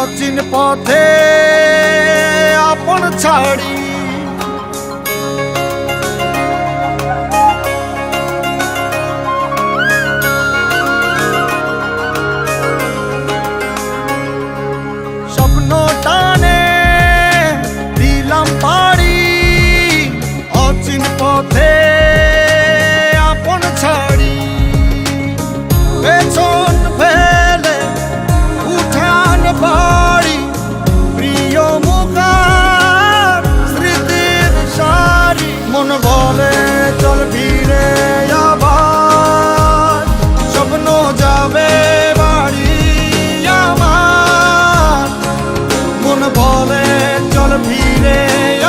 অচিন পথে আপন ছাড়ি স্বপ্ন টানে দিলাম পাড়ি অচিন পথে আপন ছাড়ি পেছন ফেলে উঠান বাড়ি প্রিয় মুখার স্মৃতির সারি মন বলে চল ফিরে আবার স্বপ্ন যাবে বাড়ি আমার মন বলে চল ফিরে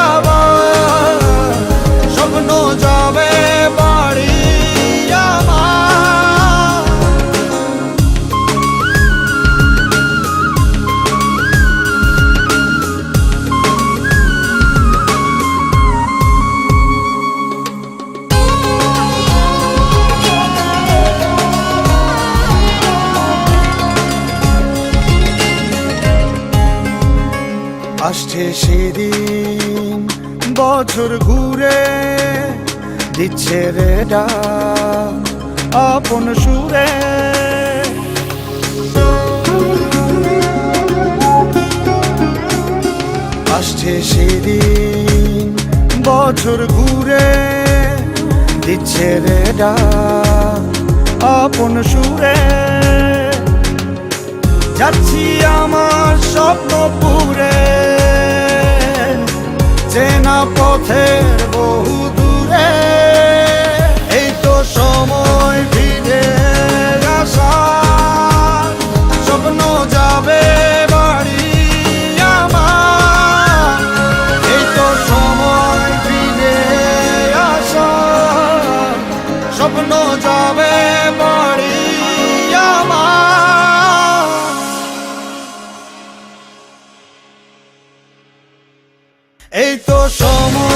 আবার স্বপ্ন যাবে বাড়ি আমার আসছে সেদিন বছর ঘুরে দিচ্ছে রে ডাক আপন সুরে আসছে সেদিন বছর ঘুরে দিচ্ছে রে ডাক আপন সুরে যাচ্ছি আমার স্বপ্ন পুরে চেনা পথের বহু দূরে এই তো সময় ফিরে আসার স্বপ্ন যাবে বাড়ি আমার এই তো সময় ফিরে আসার স্বপ্ন যাবে বাড়ি আমার এই তো সময়